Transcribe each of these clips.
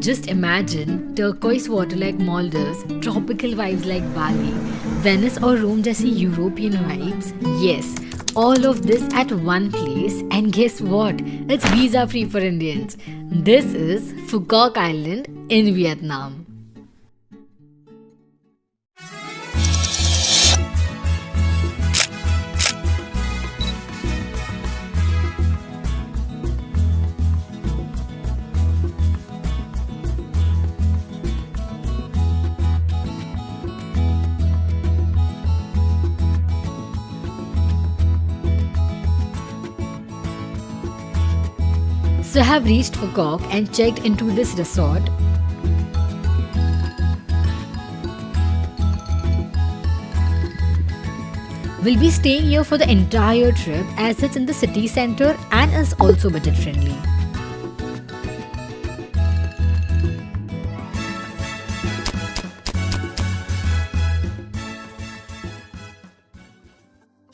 Just imagine turquoise water like Maldives, tropical vibes like Bali, Venice or Rome जैसी European vibes. Yes, all of this at one place, and guess what? It's visa free for Indians. This is Phu Quoc Island in Vietnam. So I have reached Phu Quoc and checked into this resort. We'll be staying here for the entire trip as it's in the city center and is also budget friendly.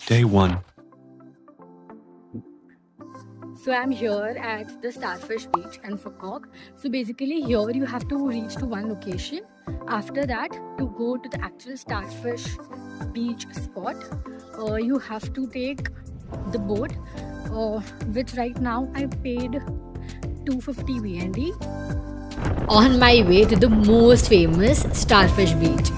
Day 1. So I'm here at the Starfish Beach in Phu Quoc. So basically here you have to reach to one location. After that, to go to the actual Starfish Beach spot, you have to take the boat, which right now I paid 250 BND. On my way to the most famous Starfish Beach.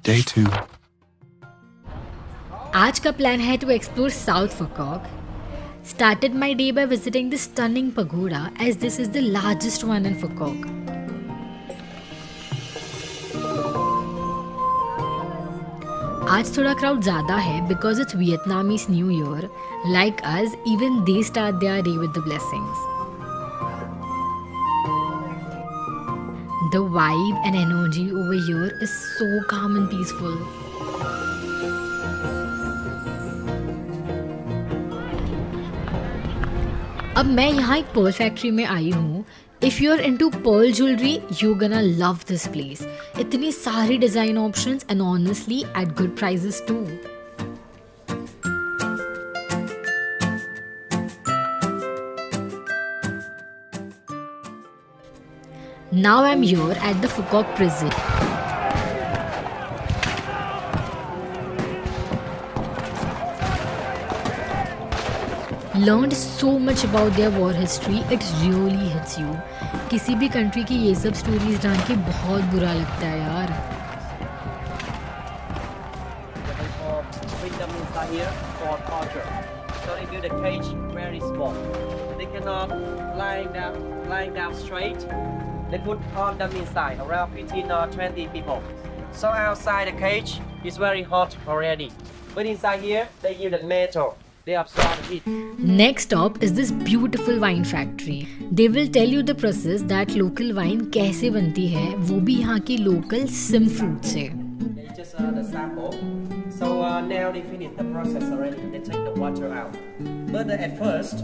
Day 2. आज का plan है to explore South Phu Quoc. Started my day by visiting the stunning pagoda as this is the largest one in Phu Quoc. आज थोड़ा crowd ज़्यादा है because it's Vietnamese New Year. Like us, even they start their day with the blessings. The vibe and energy over here is so calm and peaceful. अब मैं यहाँ एक pearl factory में आई हूँ. If you're into pearl jewelry, you're gonna love this place. इतनी सारी design options and honestly at good prices too. Now I'm here at the Phu Quoc prison. Learned so much about their war history, it really hits you. किसी भी country की ये सब stories जान के बहुत बुरा लगता है यार. Bring them inside here for torture. So they build a cage very small. They cannot lying down straight. They put all them inside, around 15 or 20 people. So outside the cage, it's very hot already. But inside here, they use the metal. They absorb the heat. Next stop is this beautiful wine factory. They will tell you the process that local wine कैसे बनती है, वो भी यहाँ की local sim fruit से. It's just the sample. So now they finish the process already. They take the water out. But at first,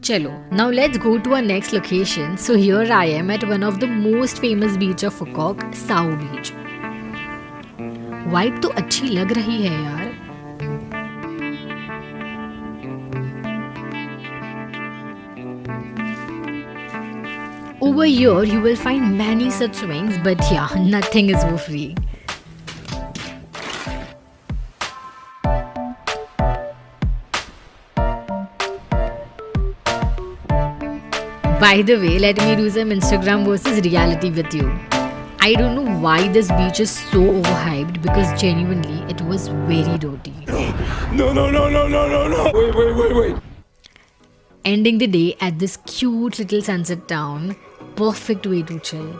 Chalo, now let's go to our next location. So here I am at one of the most famous beach of Phu Quoc, Sao Beach. Vibe तो अच्छी लग रही है यार. Over here you will find many such swings, but yeah, nothing is for free. By the way, let me do some Instagram versus reality with you. I don't know why this beach is so overhyped because genuinely it was very dirty. No. Wait. ending the day at this cute little sunset town. Perfect way to chill.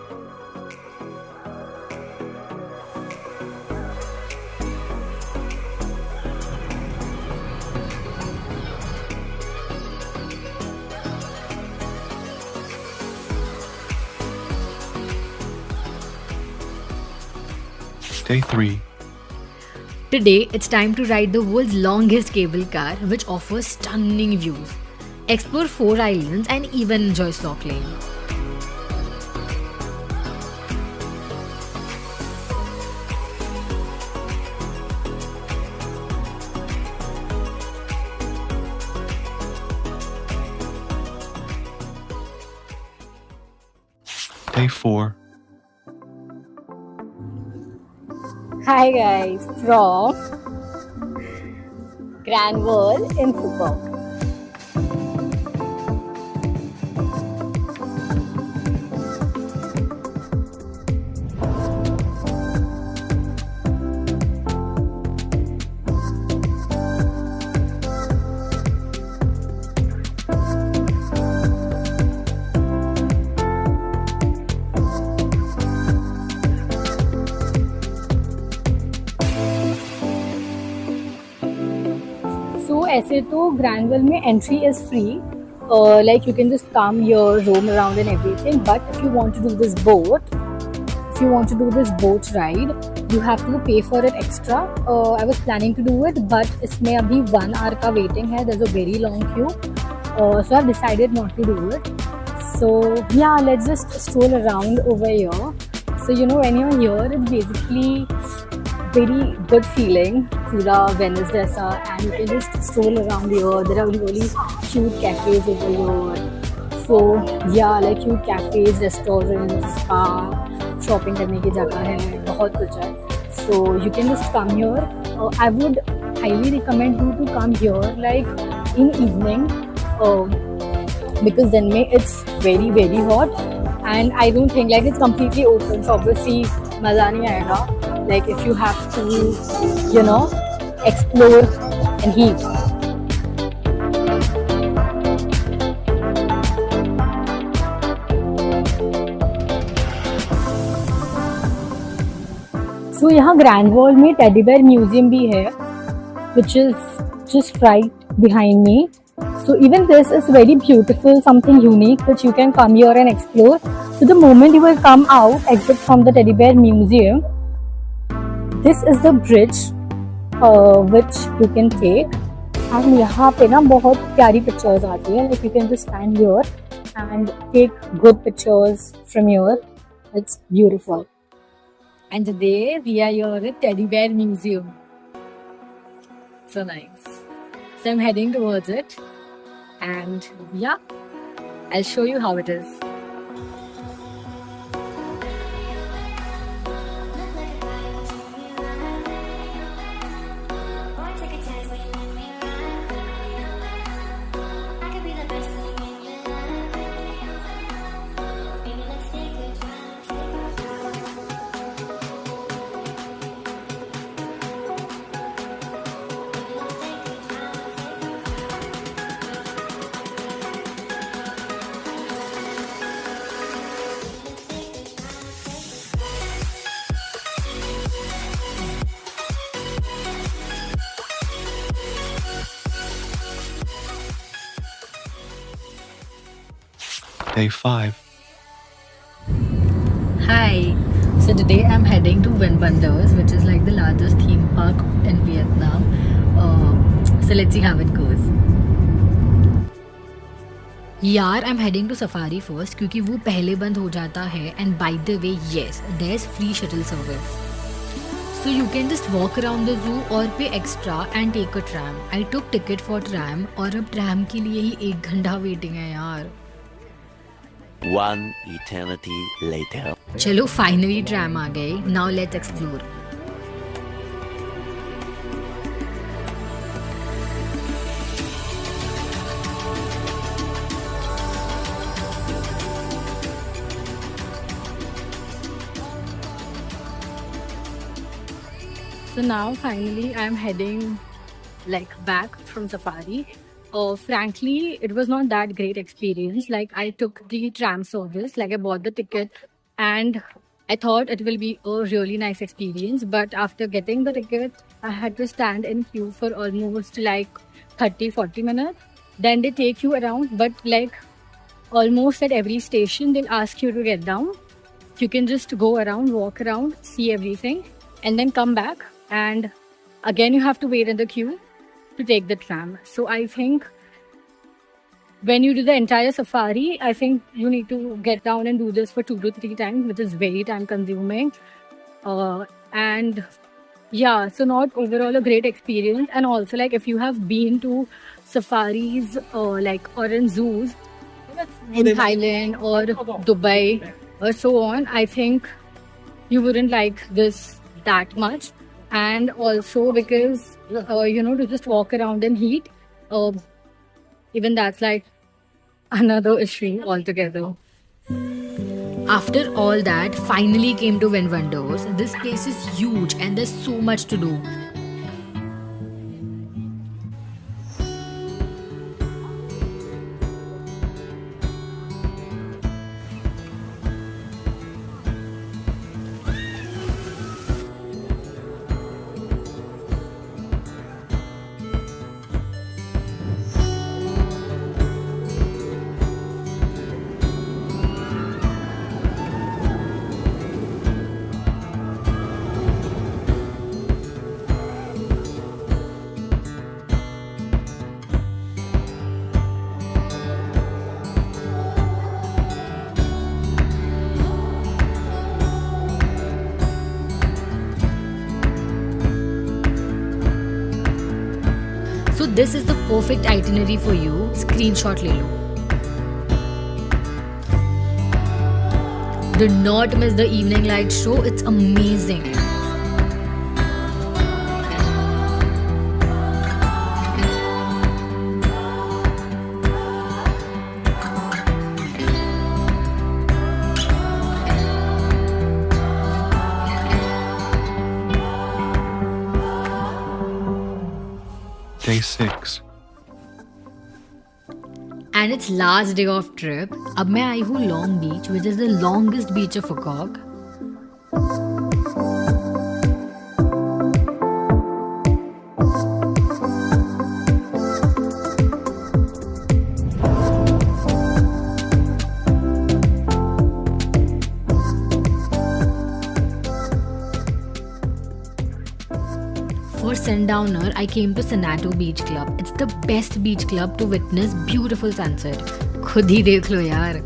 Day 3. Today, it's time to ride the world's longest cable car, which offers stunning views. Explore 4 islands and even enjoy snorkeling. Day 4. Hi guys, from Grand World in Phuket. So ऐसे तो ग्रैंडवेल में entry is free like you can just come here, roam around and everything, but if you want to do this boat ride, you have to pay for it extra. I was planning to do it, but इसमें अभी 1 hour का waiting है. There's a very long queue, so I've decided not to do it. So yeah, let's just stroll around over here. So you know, when you're here, it's basically very good feeling, पूरा Venice जैसा, and you can just stroll around here. There are really cute cafes over here. So yeah, like cute cafes, restaurants, spa, shopping करने की जगह है, बहुत कुछ है. So you can just come here. I would highly recommend you to come here like in evening, because then it's very very hot, and I don't think like it's completely open. So obviously मज़ा नहीं आएगा. Like if you have to, you know, explore and heat. So यहाँ grand world में teddy bear museum भी है, which is just right behind me. So even this is very beautiful, something unique which you can come here and explore. So the moment you will come out, exit from the teddy bear museum, this is the bridge which you can take. And यहाँ पे ना बहुत प्यारी pictures आती है. Like you can just stand here and take good pictures from here. It's beautiful. And today we are here at Teddy Bear Museum. So nice. So I'm heading towards it, and yeah, I'll show you how it is. Day 5. Hi. So today I'm heading to Wind Wonders, which is like the largest theme park in Vietnam. So let's see how it goes. यार I'm heading to Safari first क्योंकि वो पहले बंद हो जाता है. And by the way, yes, there's free shuttle service. So you can just walk around the zoo और pay extra and take a tram. I took ticket for tram और अब tram के लिए ही 1 घंटा waiting है यार. One eternity later. चलो finally tram आ गए. Now let's explore. So now finally I'm heading like back from Safari. frankly, it was not that great experience. Like I took the tram service, like I bought the ticket, and I thought it will be a really nice experience. But after getting the ticket, I had to stand in queue for almost like 30-40 minutes. Then they take you around, but like almost at every station, they'll ask you to get down. You can just go around, walk around, see everything, and then come back. And again, you have to wait in the queue to take the tram. So I think when you do the entire safari, I think you need to get down and do this for 2 to 3 times, which is very time consuming. And yeah, so not overall a great experience. And also, like if you have been to safaris or in zoos in Thailand or Dubai or so on, I think you wouldn't like this that much. And also because to just walk around in heat, even that's like another issue altogether. After all that, finally came to Wind Wonders. This place is huge and there's so much to do. So this is the perfect itinerary for you. Screenshot le lo. Do not miss the evening light show. It's amazing. Day 6. And it's last day of trip. अब मैं आई हूँ Long Beach, which is the longest beach of Phuket. For Sundowner, I came to Sanato Beach Club. It's the best beach club to witness beautiful sunset. खुद ही देख लो यार.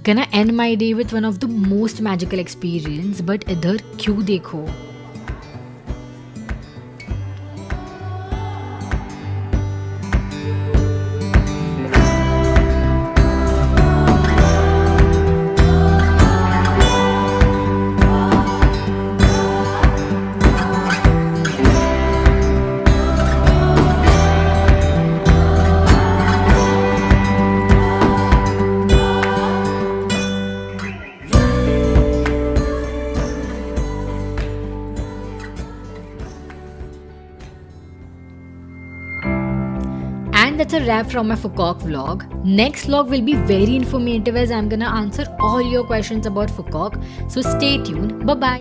Gonna end my day with one of the most magical experience, but इधर क्यों देखो? And that's a wrap from my Phuket vlog. Next vlog will be very informative as I'm gonna answer all your questions about Phuket. So stay tuned. Bye bye.